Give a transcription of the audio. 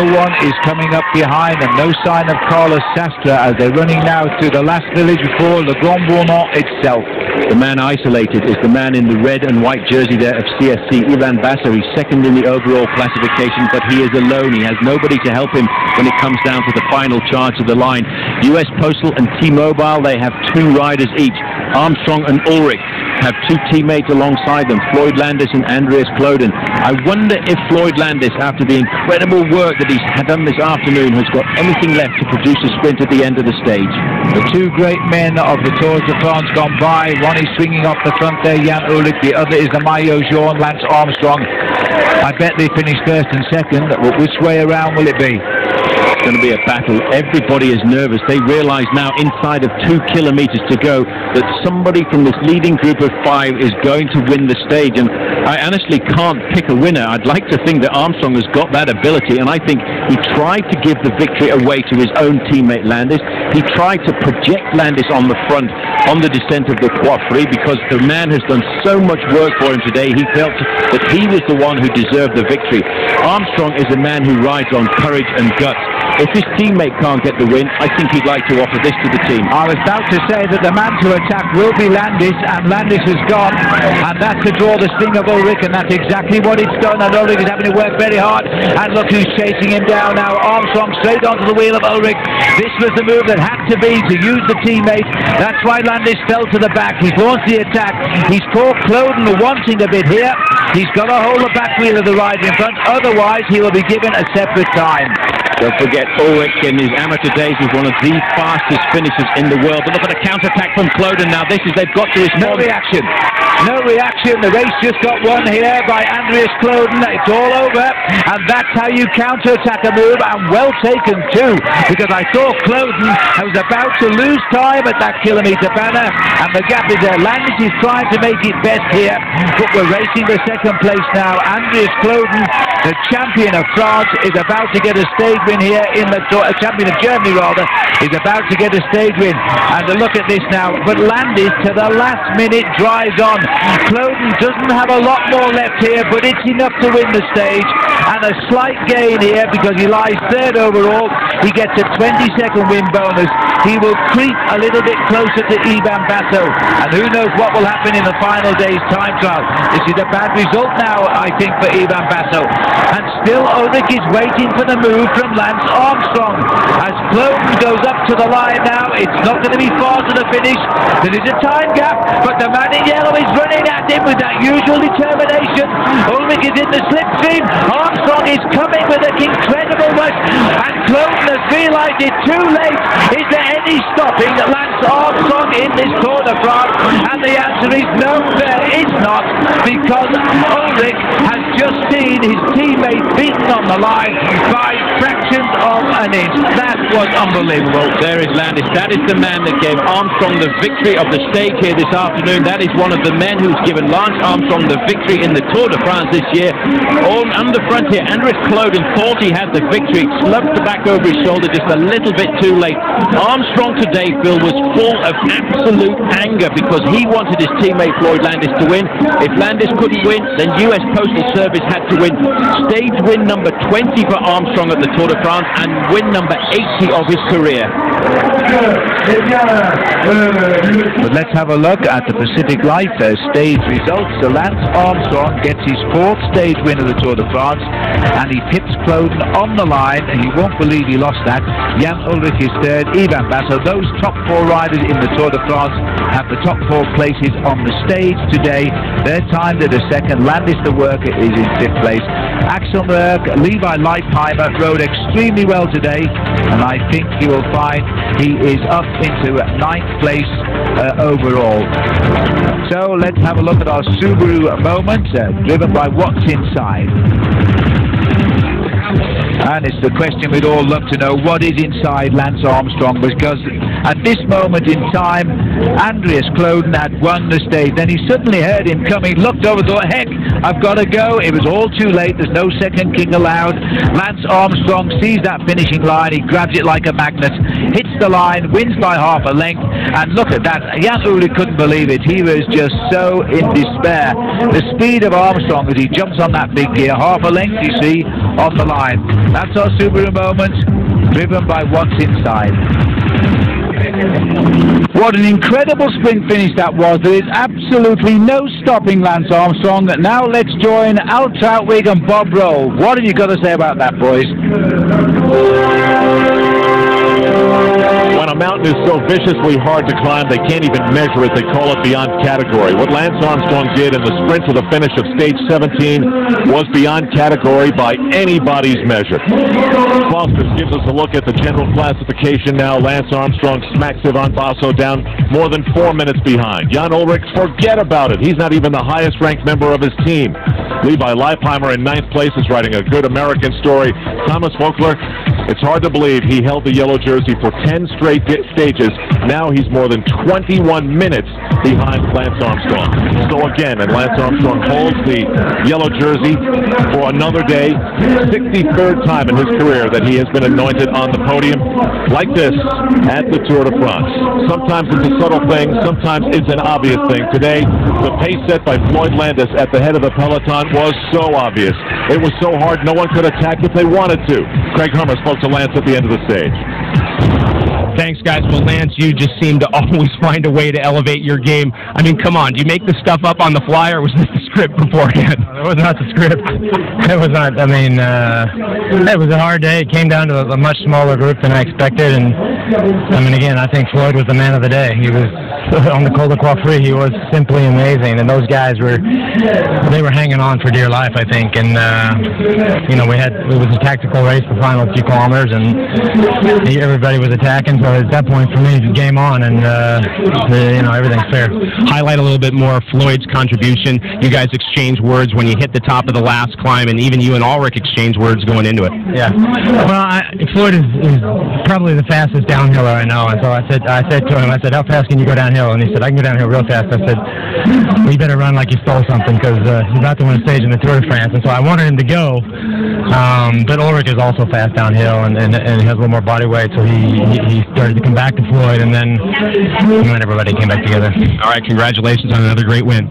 One is coming up behind, and no sign of Carlos Sastre as they're running now to the last village before Le Grand Bournon itself. The man isolated is the man in the red and white jersey there of CSC, Ivan Basso. He's second in the overall classification, but he is alone. He has nobody to help him when it comes down to the final charge of the line. US Postal and T-Mobile, they have 2 riders each. Armstrong and Ulrich have 2 teammates alongside them, Floyd Landis and Andreas Kloden. I wonder if Floyd Landis, after the incredible work that he's done this afternoon, has got anything left to produce a sprint at the end of the stage. The 2 great men of the Tour de France gone by. One is swinging off the front there, Jan Ullrich. The other is the maillot jaune, Lance Armstrong. I bet they finish first and second. But which way around will it be? It's going to be a battle. Everybody is nervous. They realize now, inside of 2 kilometers to go, that somebody from this leading group of 5 is going to win the stage. And I honestly can't pick a winner. I'd like to think that Armstrong has got that ability, and I think he tried to give the victory away to his own teammate Landis. He tried to project Landis on the front on the descent of the Poitré, because the man has done so much work for him today. He felt that he was the one who deserved the victory. Armstrong is a man who rides on courage and guts. If his teammate can't get the win, I think he'd like to offer this to the team. I was about to say that the man to attack will be Landis, and Landis has gone, and that's to draw the sting of Ulrich, and that's exactly what it's done, and Ulrich is having to work very hard, and look who's chasing him down now. Armstrong straight onto the wheel of Ulrich. This was the move that had to be, to use the teammate. That's why Landis fell to the back. He's launched the attack. He's caught Kloden wanting a bit here. He's got to hold the back wheel of the rider in front, otherwise he will be given a separate time. Don't forget, Ulrich in his amateur days was one of the fastest finishers in the world. But look at the counter-attack from Kloden now. This is, they've got to respond. No reaction. No reaction. The race just got won here by Andreas Kloden. It's all over. And that's how you counter-attack a move. And well taken, too. Because I thought Kloden was about to lose time at that kilometre banner. And the gap is there. Landis is trying to make it best here. But we're racing the second place now. Andreas Kloden, the champion of France, is about to get a stage win here in the champion of Germany rather, is about to get a stage win. And a look at this now, but Landis to the last minute drives on. Kloden doesn't have a lot more left here, but it's enough to win the stage, and a slight gain here because he lies 3rd overall. He gets a 20-second win bonus. He will creep a little bit closer to Ivan Basso, and who knows what will happen in the final day's time trial. This is a bad result now, I think, for Ivan Basso, and still Ulrich is waiting for the move from Lance Armstrong. As Kloden goes up to the line now, it's not going to be far to the finish. There is a time gap, but the man in yellow is running at him with that usual determination. Ulrich is in the slipstream. Armstrong is coming with an incredible rush, and Kloden has realised it too late. Is there any stopping Lance Armstrong in this Tour de France? And the answer is no, there is not, because Ulrich has just seen his teammate beaten on the line by fractions of an inch. That was unbelievable. There is Landis. That is the man that gave Armstrong the victory of the stage here this afternoon. That is one of the men who's given Lance Armstrong the victory in the Tour de France this year. On the front here, Andreas Kloden thought he had the victory, slumped the back over his shoulder just a little bit too late. Armstrong today, Phil, was full of absolute anger because he wanted his teammate Floyd Landis to win. If Landis couldn't win, then US Postal Service had to win. Stage win number 20 for Armstrong at the Tour de France and win number 80 of his career. But let's have a look at the Pacific Life stage results. So Lance Armstrong gets his 4th stage win of the Tour de France, and he pips Kloden on the line, and you won't believe he lost that. Jan Ullrich is 3rd, Ivan Basso. Those top 4 riders in the Tour de France have the top 4 places on the stage today. They're timed at a 2nd. Landis the worker is in 5th place. Axel Merck, Levi Leipheimer rode extremely well today, and I think you will find he is up into 9th place overall. So let's have a look at our Subaru moment, driven by what's inside. And it's the question we'd all love to know, what is inside Lance Armstrong, because at this moment in time, Andreas Kloden had won the stage. Then he suddenly heard him coming, looked over, thought, heck, I've got to go. It was all too late. There's no second king allowed. Lance Armstrong sees that finishing line. He grabs it like a magnet, hits the line, wins by half a length. And look at that. Jan Ullrich couldn't believe it. He was just so in despair. The speed of Armstrong as he jumps on that big gear, half a length, you see, on the line. That's our Subaru moment, driven by what's inside. What an incredible sprint finish that was. There is absolutely no stopping Lance Armstrong. Now let's join Al Troutwig and Bob Roll. What have you got to say about that, boys? When a mountain is so viciously hard to climb, they can't even measure it. They call it beyond category. What Lance Armstrong did in the sprint to the finish of stage 17 was beyond category by anybody's measure. Foster gives us a look at the general classification now. Lance Armstrong smacks Ivan Basso down more than 4 minutes behind. Jan Ullrich, forget about it. He's not even the highest-ranked member of his team. Levi Leipheimer in 9th place is writing a good American story. Thomas Vogler, it's hard to believe he held the yellow jersey for 10 straight stages. Now he's more than 21 minutes behind Lance Armstrong. So again, and Lance Armstrong holds the yellow jersey for another day. 63rd time in his career that he has been anointed on the podium like this at the Tour de France. Sometimes it's a subtle thing, sometimes it's an obvious thing. Today, the pace set by Floyd Landis at the head of the peloton was so obvious. It was so hard no one could attack if they wanted to. Craig Hermer spoke to Lance at the end of the stage. Thanks, guys. Well, Lance, you just seem to always find a way to elevate your game. I mean, come on. Do you make this stuff up on the fly, or was this the script beforehand? It was not the script. It was not. I mean, it was a hard day. It came down to a much smaller group than I expected. And, I mean, again, I think Floyd was the man of the day. He was, on the Col de Croix-Free, he was simply amazing. And those guys were hanging on for dear life, I think. And, you know, it was a tactical race the final few kilometers, and everybody was attacking. So at that point, for me, game on, and you know, everything's fair. Highlight a little bit more Floyd's contribution. You guys exchanged words when you hit the top of the last climb, and even you and Ullrich exchanged words going into it. Yeah. Well, Floyd is probably the fastest downhiller I know, and so I said to him, I said, how fast can you go downhill? And he said, I can go downhill real fast. I said, well, you better run like you stole something, because you're about to win a stage in the Tour de France. And so I wanted him to go, but Ullrich is also fast downhill, and he has a little more body weight, so he started to come back to Floyd, and then everybody came back together. All right, congratulations on another great win.